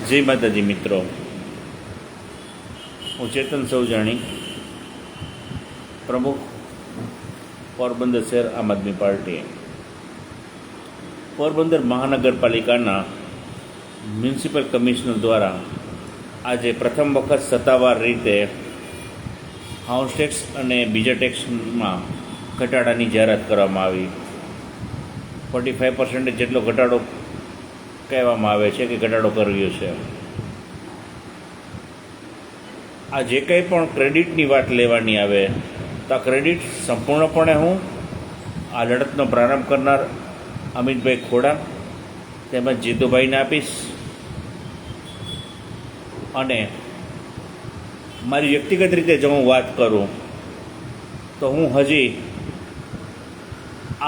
જય માતાજી મિત્રો, હું ચેતન સૌજાણી, પ્રમુખ પોરબંદર શહેર આમ આદમી પાર્ટી. પોરબંદર મહાનગરપાલિકાના મ્યુનિસિપલ કમિશનર દ્વારા આજે પ્રથમ વખત સત્તાવાર રીતે હાઉસ ટેક્સ અને બીજા ટેક્સમાં ઘટાડાની જાહેરાત કરવામાં આવી. 45% જેટલો ઘટાડો કહેવામાં આવે છે કે ઘટાડો કર્યો છે. આ જે કંઈ પણ ક્રેડિટની વાત લેવાની આવે તો આ ક્રેડિટ સંપૂર્ણપણે હું આ લડતનો પ્રારંભ કરનાર અમિતભાઈ ખોડા તેમજ જીતુભાઈને આપીશ. અને મારી વ્યક્તિગત રીતે જો હું વાત કરું તો હું હજી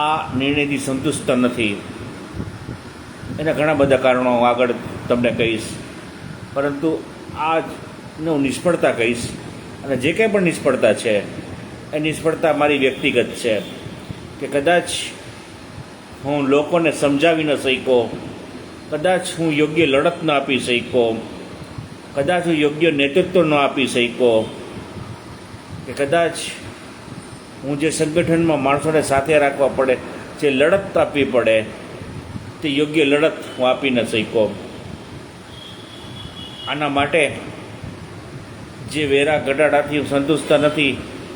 આ નિર્ણયથી સંતુષ્ટ નથી. એના ઘણા બધા કારણો હું આગળ તમને કહીશ, પરંતુ આજને હું નિષ્ફળતા કહીશ. અને જે કંઈ પણ નિષ્ફળતા છે એ નિષ્ફળતા મારી વ્યક્તિગત છે કે કદાચ હું લોકોને સમજાવી ન શક્યો, કદાચ હું યોગ્ય લડત ન આપી શક્યો, કદાચ હું યોગ્ય નેતૃત્વ ન આપી શક્યો, કે કદાચ હું જે સંગઠનમાં માણસોને સાથે રાખવા પડે, જે લડત આપવી પડે તે યોગ્ય લડત હું આપી ન શક્યો. આના માટે જે વેરા ઘટાડાથી હું સંતુષ્ટ નથી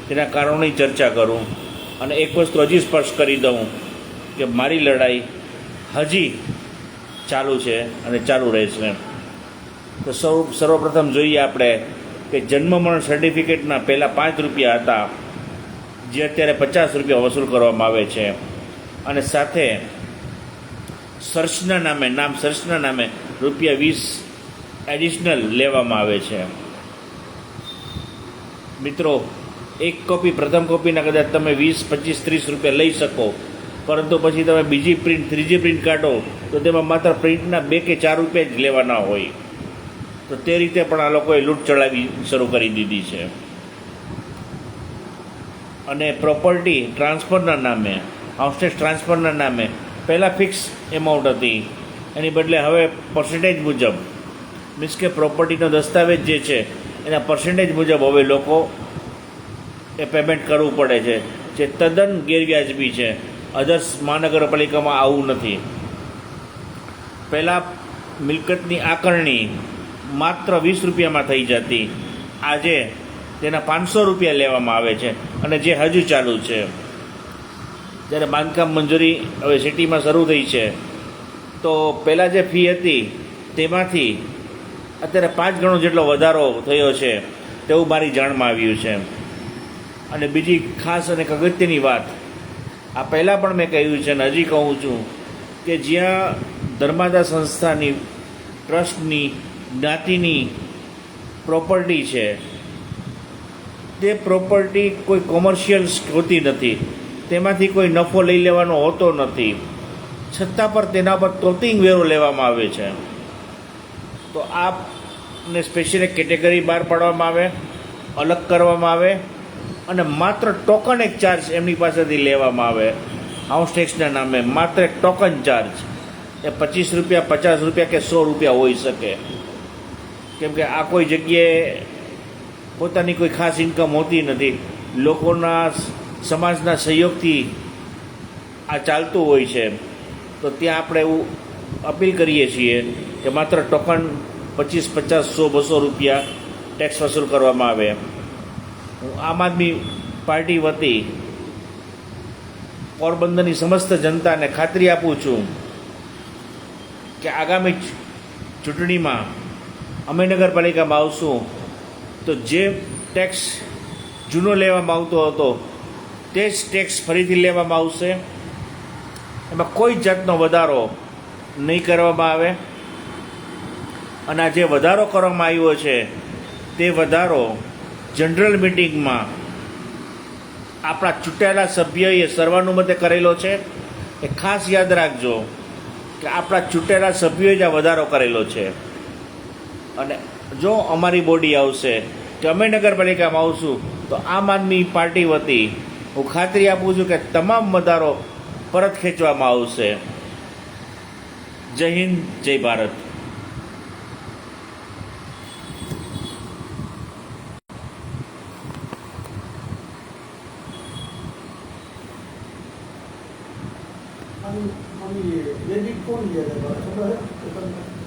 તેના કારણોની ચર્ચા કરું. અને એક વસ્તુ હજી સ્પષ્ટ કરી દઉં કે મારી લડાઈ હજી ચાલુ છે અને ચાલુ રહેશે. તો સર્વપ્રથમ જોઈએ આપણે કે જન્મ મરણ સર્ટિફિકેટના પહેલાં 5 રૂપિયા હતા, જે અત્યારે 50 રૂપિયા વસૂલ કરવામાં આવે છે. અને સાથે સર્ચના નામે ₹20 એડિશનલ લેવામાં આવે છે. મિત્રો, એક કોપી પ્રથમ કોપીના કદાચ તમે 20, 25, 30 રૂપિયા લઈ શકો, પરંતુ પછી તમે બીજી પ્રિન્ટ, ત્રીજી પ્રિન્ટ કાઢો તો તેમાં માત્ર પ્રિન્ટના 2 કે 4 રૂપિયા જ લેવાના હોય. તો તે રીતે પણ આ લોકોએ લૂંટ ચડાવી શરૂ કરી દીધી છે. અને પ્રોપર્ટી ટ્રાન્સફરના નામે, હાઉસ ટેક્સ ટ્રાન્સફરના નામે પહેલાં ફિક્સ એમાઉન્ટ હતી, એની બદલે હવે પર્સન્ટેજ મુજબ, મીન્સ કે પ્રોપર્ટીનો દસ્તાવેજ જે છે એના પર્સન્ટેજ મુજબ હવે લોકો એ પેમેન્ટ કરવું પડે છે, જે તદ્દન ગેરવ્યાજબી છે. અધર્સ મહાનગરપાલિકામાં આવું નથી. પહેલાં મિલકતની આકારણી માત્ર 20 રૂપિયામાં થઈ જતી, આજે તેના 500 રૂપિયા લેવામાં આવે છે, અને જે હજુ ચાલુ છે. જ્યારે બાંધકામ મંજૂરી હવે સિટીમાં શરૂ થઈ છે તો પહેલાં જે ફી હતી તેમાંથી અત્યારે 5 ગણો જેટલો વધારો થયો છે તેવું મારી જાણમાં આવ્યું છે. અને બીજી ખાસ અને અગત્યની વાત, આ પહેલાં પણ મેં કહ્યું છે અને હજી કહું છું કે જ્યાં ધર્માદા સંસ્થાની, ટ્રસ્ટની, જ્ઞાતિની પ્રોપર્ટી છે તે પ્રોપર્ટી કોઈ કોમર્શિયલ હોતી નથી, તેમાંથી કોઈ નફો લઈ લેવાનો હોતો નથી, છતાં પર તેના પર તોતિંગ વેરો લેવામાં આવે છે. તો આપને સ્પેશિયલ એક કેટેગરી બહાર પાડવામાં આવે, અલગ કરવામાં આવે, અને માત્ર ટોકન એક ચાર્જ એમની પાસેથી લેવામાં આવે. હાઉસ ટેક્સના નામે માત્ર એક ટોકન ચાર્જ, એ 25 રૂપિયા, 50 રૂપિયા કે 100 રૂપિયા હોઈ શકે. કેમ કે આ કોઈ જગ્યાએ પોતાની કોઈ ખાસ ઇન્કમ હોતી નથી, લોકોના સમાજના સહયોગથી આ ચાલતું હોય છે. તો ત્યાં આપણે એવું અપીલ કરીએ છીએ કે માત્ર ટોકન 25, 50, 100, 200 રૂપિયા ટેક્સ વસૂલ કરવામાં આવે. હું આમ આદમી પાર્ટી વતી પોરબંદરની સમસ્ત જનતાને ખાતરી આપું છું કે આગામી ચૂંટણીમાં અમે નગરપાલિકામાં આવશું તો જે ટેક્સ જૂનો લેવામાં આવતો હતો તે જ ટેક્સ ફરીથી લેવામાં આવશે. એમાં કોઈ જાતનો વધારો નહીં કરવામાં આવે. અને આ જે વધારો કરવામાં આવ્યો છે તે વધારો જનરલ મિટિંગમાં આપણા ચૂંટાયેલા સભ્યોએ સર્વાનુમતે કરેલો છે. એ ખાસ યાદ રાખજો કે આપણા ચૂંટાયેલા સભ્યોએ જ આ વધારો કરેલો છે. અને જો અમારી બોડી આવશે કે અમે નગરપાલિકામાં આવશું તો આમ આદમી પાર્ટી વતી હું ખાતરી આપું છું કે તમામ વધારો પરત ખેંચવામાં આવશે. જય હિન્દ, જય ભારત. અને વેદિક કોણ લે છે ખબર છે તમને?